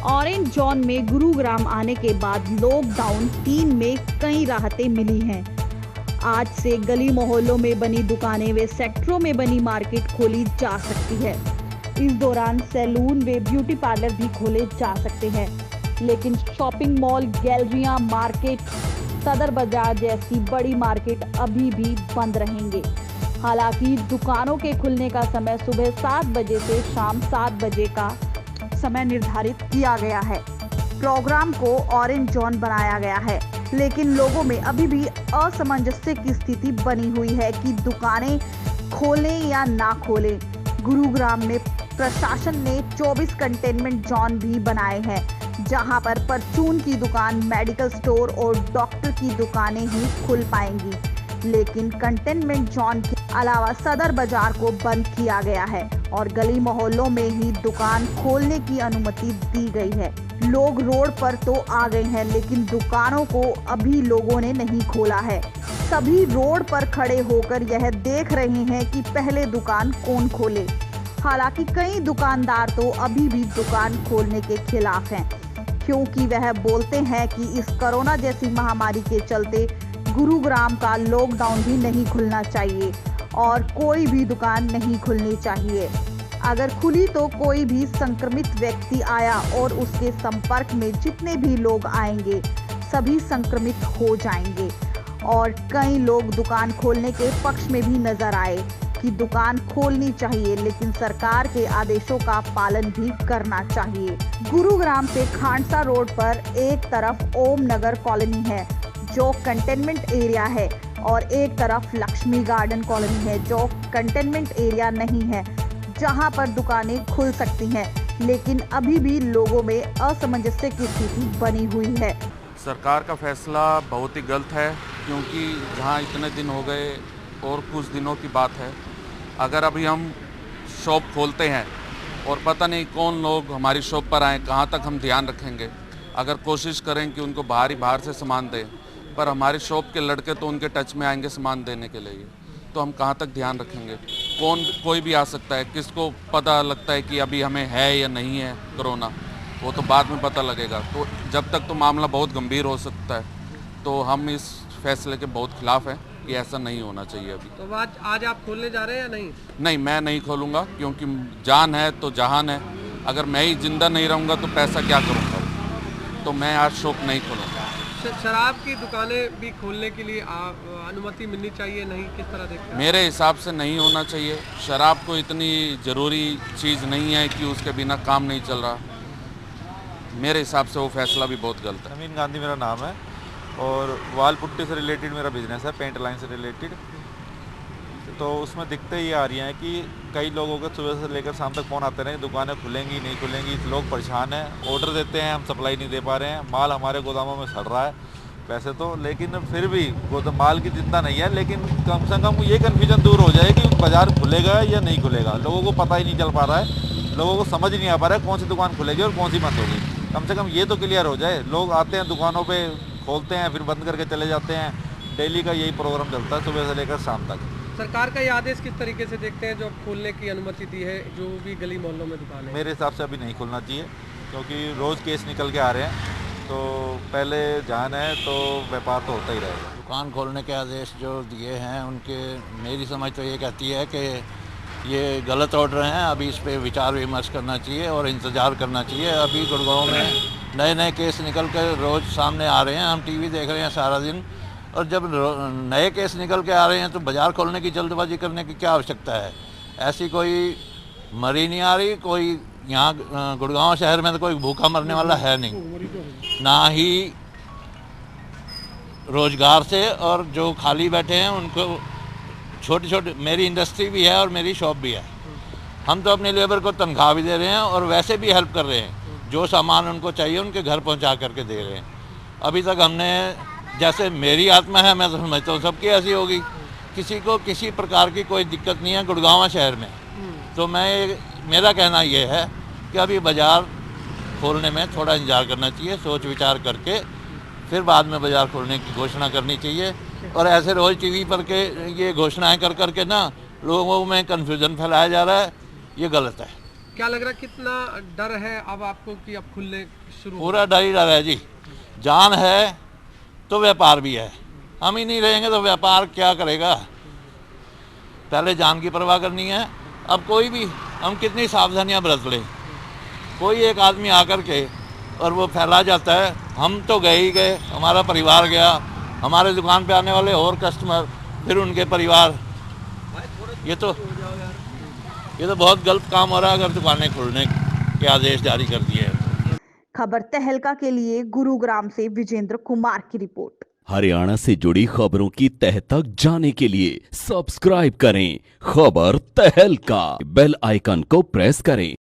Orange zone में गुरुग्राम आने के बाद लॉकडाउन 3 में कई राहतें मिली हैं। आज से गली मोहल्लों में बनी दुकानें व सेक्टरों में बनी मार्केट खोली जा सकती है। इस दौरान सैलून व ब्यूटी पार्लर भी खोले जा सकते हैं, लेकिन शॉपिंग मॉल, गैलरियां, मार्केट, सदर बाजार जैसी बड़ी मार्केट अभी भी बंद रहेंगे। हालांकि दुकानों के खुलने का समय सुबह 7 बजे से शाम 7 बजे का समय निर्धारित किया गया है। प्रोग्राम को ऑरेंज जोन बनाया गया है, लेकिन लोगों में अभी भी असमंजस्य की स्थिति बनी हुई है कि दुकानें खोलें या ना खोलें। गुरुग्राम में प्रशासन ने 24 कंटेनमेंट जोन भी बनाए हैं, जहां पर परचून की दुकान, मेडिकल स्टोर और डॉक्टर की दुकानें ही खुल पाएंगी। लेकिन कंटेनमेंट जोन के अलावा सदर बाजार को बंद किया गया है और गली मोहल्लों में ही दुकान खोलने की अनुमति दी गई है। लोग रोड पर तो आ गए हैं, लेकिन दुकानों को अभी लोगों ने नहीं खोला है। सभी रोड पर खड़े होकर यह देख रहे हैं कि पहले दुकान कौन खोले। हालांकि कई दुकानदार तो अभी भी दुकान खोलने के खिलाफ हैं, क्योंकि वह बोलते हैं कि इस कोरोना जैसी महामारी के चलते गुरुग्राम का लॉकडाउन भी नहीं खुलना चाहिए और कोई भी दुकान नहीं खुलनी चाहिए। अगर खुली तो कोई भी संक्रमित व्यक्ति आया और उसके संपर्क में जितने भी लोग आएंगे सभी संक्रमित हो जाएंगे। और कई लोग दुकान खोलने के पक्ष में भी नजर आए कि दुकान खोलनी चाहिए, लेकिन सरकार के आदेशों का पालन भी करना चाहिए। गुरुग्राम से खांडसा रोड पर एक तरफ ओम नगर कॉलोनी है जो कंटेनमेंट एरिया है और एक तरफ लक्ष्मी गार्डन कॉलोनी है जो कंटेनमेंट एरिया नहीं है, जहां पर दुकानें खुल सकती हैं, लेकिन अभी भी लोगों में असमंजस्य की स्थिति बनी हुई है। सरकार का फैसला बहुत ही गलत है, क्योंकि जहां इतने दिन हो गए और कुछ दिनों की बात है, अगर अभी हम शॉप खोलते हैं और पता नहीं कौन लोग हमारी शॉप पर आए, कहां तक हम ध्यान रखेंगे। अगर कोशिश करें कि उनको बाहर से सामान दें, पर हमारी शॉप के लड़के तो उनके टच में आएंगे सामान देने के लिए, तो हम कहां तक ध्यान रखेंगे। कोई भी आ सकता है, किसको पता लगता है कि अभी हमें है या नहीं है कोरोना, वो तो बाद में पता लगेगा। तो जब तक तो मामला बहुत गंभीर हो सकता है, तो हम इस फैसले के बहुत खिलाफ हैं कि ऐसा नहीं होना चाहिए अभी। तो आज आप खोलने जा रहे हैं या नहीं? नहीं, मैं नहीं खोलूँगा, क्योंकि जान है तो जहान है। अगर मैं ही जिंदा नहीं रहूँगा तो पैसा क्या करूँगा, तो मैं आज शॉप नहीं खोलूँगा। शराब की दुकानें भी खोलने के लिए अनुमति मिलनी चाहिए, नहीं? किस तरह देखते हैं? मेरे हिसाब से नहीं होना चाहिए। शराब को इतनी ज़रूरी चीज़ नहीं है कि उसके बिना काम नहीं चल रहा। मेरे हिसाब से वो फैसला भी बहुत गलत है। अमीन गांधी मेरा नाम है और वाल पुट्टी से रिलेटेड मेरा बिजनेस है, पेंट लाइन से रिलेटेड। तो उसमें दिक्कतें ये आ रही हैं कि कई लोगों के सुबह से लेकर शाम तक फ़ोन आते रहे, दुकानें खुलेंगी नहीं खुलेंगी, लोग परेशान हैं। ऑर्डर देते हैं, हम सप्लाई नहीं दे पा रहे हैं, माल हमारे गोदामों में सड़ रहा है वैसे तो, लेकिन फिर भी माल की चिंता नहीं है। लेकिन कम से कम ये कन्फ्यूजन दूर हो जाए कि बाज़ार खुलेगा या नहीं खुलेगा। लोगों को पता ही नहीं चल पा रहा है, लोगों को समझ नहीं आ पा रहा है कौन सी दुकान खुलेगी और कौन सी बंद होगी। कम से कम ये तो क्लियर हो जाए। लोग आते हैं दुकानों पे, खोलते हैं, फिर बंद करके चले जाते हैं। डेली का यही प्रोग्राम चलता है सुबह से लेकर शाम तक। सरकार का ये आदेश किस तरीके से देखते हैं जो खोलने की अनुमति दी है, जो भी गली मोहल्लों में दुकान है? मेरे हिसाब से अभी नहीं खोलना चाहिए, क्योंकि रोज़ केस निकल के आ रहे हैं, तो पहले जान है तो व्यापार तो होता ही रहेगा। दुकान खोलने के आदेश जो दिए हैं उनके, मेरी समझ तो ये कहती है कि ये गलत ऑर्डर हैं। अभी इस पर विचार विमर्श करना चाहिए और इंतज़ार करना चाहिए। अभी गुड़गांव में नए केस निकल कर रोज़ सामने आ रहे हैं, हम टीवी देख रहे हैं सारा दिन। और जब नए केस निकल के आ रहे हैं तो बाज़ार खोलने की जल्दबाजी करने की क्या आवश्यकता है? ऐसी कोई मरी नहीं आ रही, कोई यहाँ गुड़गांव शहर में तो कोई भूखा मरने वाला है नहीं, ना ही रोज़गार से। और जो खाली बैठे हैं उनको छोटे मेरी इंडस्ट्री भी है और मेरी शॉप भी है, हम तो अपने लेबर को तनख्वाह भी दे रहे हैं और वैसे भी हेल्प कर रहे हैं। जो सामान उनको चाहिए उनके घर पहुंचा करके दे रहे हैं। अभी तक हमने, जैसे मेरी आत्मा है, मैं तो समझता हूँ सबकी ऐसी होगी, किसी को किसी प्रकार की कोई दिक्कत नहीं है गुड़गांव शहर में। तो मेरा कहना ये है कि अभी बाज़ार खोलने में थोड़ा इंतजार करना चाहिए, सोच विचार करके फिर बाद में बाज़ार खोलने की घोषणा करनी चाहिए। और ऐसे रोज़ टीवी पर के ये घोषणाएं कर करके ना लोगों में कन्फ्यूज़न फैलाया जा रहा है, ये गलत है। क्या लग रहा है, कितना डर है अब आपको कि अब खुलने शुरू हो? पूरा डर ही डर है जी। जान है तो व्यापार भी है, हम ही नहीं रहेंगे तो व्यापार क्या करेगा। पहले जान की परवाह करनी है। अब कोई भी हम कितनी सावधानियां बरत लें, कोई एक आदमी आकर के और वो फैला जाता है। हम तो गए ही गए, हमारा परिवार गया, हमारे दुकान पे आने वाले और कस्टमर, फिर उनके परिवार। ये तो बहुत गलत काम हो रहा है अगर दुकानें खोलने के आदेश जारी कर दिए हैं। खबर तहलका के लिए गुरुग्राम से विजेंद्र कुमार की रिपोर्ट। हरियाणा से जुड़ी खबरों की तह तक जाने के लिए सब्सक्राइब करें खबर तहलका, बेल आइकन को प्रेस करें।